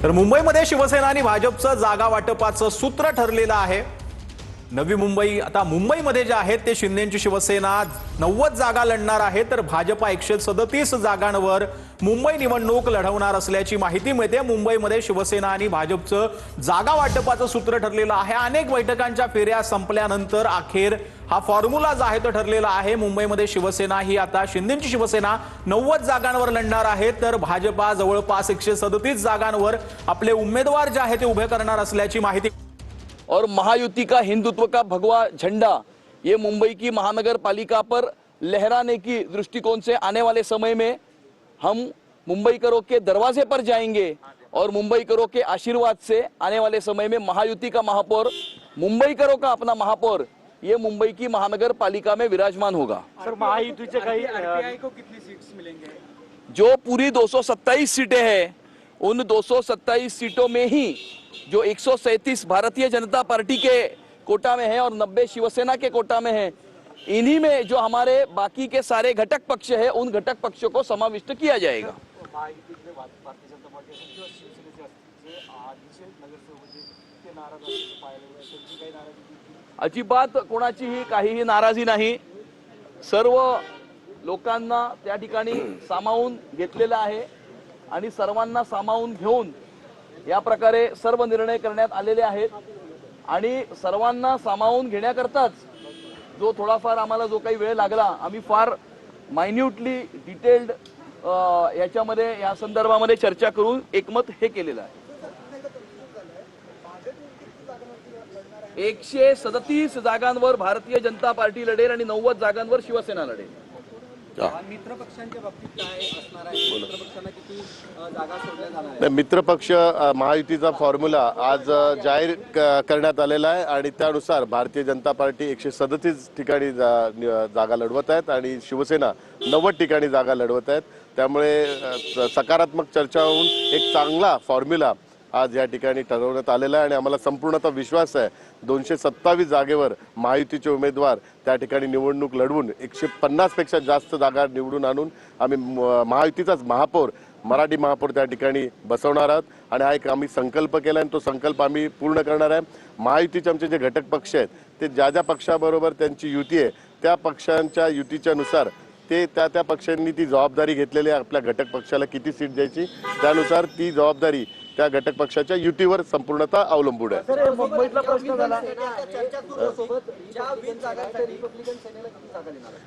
तर मुंबईमध्ये शिवसेना आणि भाजपचं जागा वाटपाचं सूत्र ठरलेलं आहे। नवी मुंबई आता मुंबईमध्ये जे आहेत ते शिंदेची शिवसेना 90 जागा लढणार आहे, तर भाजपा 137 जागांवर मुंबई निवडणूक लढवणार असल्याची माहिती मिळते। मुंबईमध्ये शिवसेना आणि भाजपचं जागा वाटपाचं सूत्र ठरलेलं आहे। अनेक बैठकांच्या फेऱ्या संपल्यानंतर अखेर हा फॉर्म्युला जो आहे तो ठरलेला आहे। मुंबईमध्ये शिवसेना ही आता शिंदेची शिवसेना 90 जागांवर लढणार आहे, तर भाजपा जवळपास 137 जागांवर आपले उमेदवार जे आहेत ते उभे करणार असल्याची माहिती। और महायुति का हिंदुत्व का भगवा झंडा ये मुंबई की महानगर पालिका पर लहराने की दृष्टिकोण से आने वाले समय में हम मुंबईकरों के दरवाजे पर जाएंगे और मुंबईकरों के आशीर्वाद से आने वाले समय में महायुति का महापौर, मुंबईकरों का अपना महापौर ये मुंबई की महानगर पालिका में विराजमान होगा। सर, महायुति से आरपीआई को कितनी सीट्स मिलेंगे? जो पूरी 227 सीटें हैं, उन 227 सीटों में ही जो 137 भारतीय जनता पार्टी के कोटा में है और 90 शिवसेना के कोटा में है, इन्हीं में जो हमारे बाकी के सारे घटक पक्ष है उन घटक पक्षों को समाविष्ट किया जाएगा। अजिबात कोणाचीही काहीही नाराजी नाही। सर्व लोकांना त्या ठिकाणी सामावून घेतलेलं आहे आणि सर्वांना सामावून घेऊन या प्रकारे सर्व निर्णय करण्यात आलेले आहेत आणि सर्वांना सामावून घेण्याकरताच जो थोडाफार आम्हाला जो काही वेळ लागला, आम्ही फार मायन्यूटली डिटेल्ड याच्यामध्ये या संदर्भामध्ये चर्चा करून एकमत हे केलेलं आहे। 137 जागांवर भारतीय जनता पार्टी लढेल आणि 90 जागांवर शिवसेना लढेल। मित्र पक्षांच्या बाबतीत काय असणार आहे? मित्र पक्षांना किती जागा सोडल्या जाणार आहेत? मित्रपक्ष महायुतीचा फॉर्म्युला आज जाहीर करण्यात आलेला आहे आणि त्यानुसार भारतीय जनता पार्टी 137 ठिकाणी जागा लढवत आहेत आणि शिवसेना 90 ठिकाणी जागा लढवत आहेत। त्यामुळे सकारात्मक चर्चा होऊन एक चांगला फॉर्म्युला आज या ठिकाणी ठरवण्यात आलेला आहे आणि आम्हाला संपूर्णतः विश्वास आहे 227 जागेवर महायुतीचे उमेदवार त्या ठिकाणी निवडणूक लढवून 150 पेक्षा जास्त जागा निवडून आणून आम्ही महायुतीचाच महापौर, मराठी महापौर त्या ठिकाणी बसवणार आहोत आणि हा एक आम्ही संकल्प केला आणि तो संकल्प आम्ही पूर्ण करणार आहे। महायुतीचे आमचे जे घटक पक्ष आहेत ते ज्या ज्या पक्षाबरोबर त्यांची युती आहे त्या पक्षांच्या युतीच्या नुसार ते त्या पक्षांनी ती जबाबदारी घेतलेली आहे। आपल्या घटक पक्षाला किती सीट द्यायची त्यानुसार ती जबाबदारी त्या घटक पक्षाच्या युतीवर संपूर्णतः अवलंबून आहे।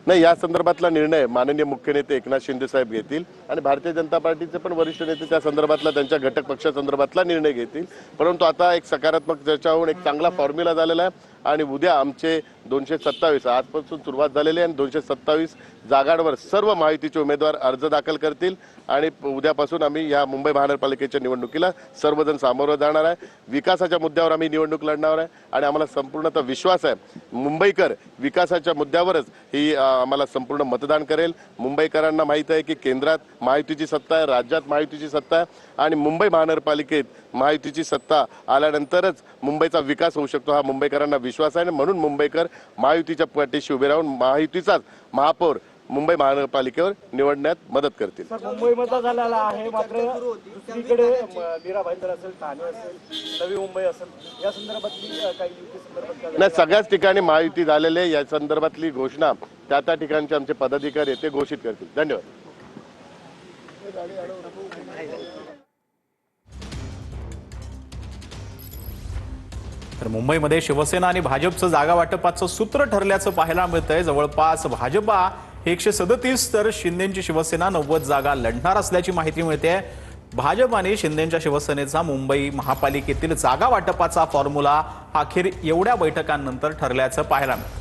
नाही, या संदर्भातला निर्णय माननीय मुख्य नेते एकनाथ शिंदे साहेब घेतील आणि भारतीय जनता पार्टीचे पण वरिष्ठ नेते त्या संदर्भातला त्यांच्या घटक पक्षासंदर्भातला निर्णय घेतील। परंतु आता एक सकारात्मक चर्चा होऊन एक चांगला फॉर्म्युला झालेला आहे आणि उद्या आमचे 227 आजपासून सुरुवात झालेली आहे आणि 227 जागांवर सर्व महायुतीचे उमेदवार अर्ज दाखल करतील आणि उद्यापासून आम्ही या मुंबई महानगरपालिकेच्या निवडणुकीला सर्वजण सामोरं जाणार आहे। विकासाच्या मुद्द्यावर आम्ही निवडणूक लढणार आहे आणि आम्हाला संपूर्णतः विश्वास आहे मुंबईकर विकासाच्या मुद्द्यावरच ही आम्हाला संपूर्ण मतदान करेल। मुंबईकरांना माहिती आहे की केंद्रात महायुतीची सत्ता आहे, राज्यात महायुतीची सत्ता आहे आणि मुंबई महानगरपालिकेत महायुतीची सत्ता आल्यानंतरच मुंबईचा विकास होऊ शकतो हा मुंबईकरांना विश्वास आहे। म्हणून मुंबईकर महायुतीच्या पाठीशी उभे राहून महायुतीचाच महापौर मुंबई महानगरपालिकेवर निवडण्यात मदत करतील। मुंबईमध्ये झालेला आहे, मात्र दुसरीकडे मीरा भाईंदर असेल, ठाणे असेल, नवी मुंबई असेल, या संदर्भातली काही युती संदर्भात नाही, सगळ्याच ठिकाणी महायुती झालेले या संदर्भातली घोषणा त्या ठिकाणचे आमचे पदाधिकारी ते घोषित करतील। धन्यवाद। तर मुंबईमध्ये शिवसेना आणि भाजपचं जागा वाटपाचं सूत्र ठरल्याचं पाहायला मिळतंय। जवळपास भाजपा 137 तर शिंदेची शिवसेना 90 जागा लढणार असल्याची माहिती मिळते। भाजप आणि शिंदेच्या शिवसेनेचा मुंबई महापालिकेतील जागा वाटपाचा फॉर्म्युला अखेर एवढ्या बैठकांनंतर ठरल्याचं पाहायला मिळतं।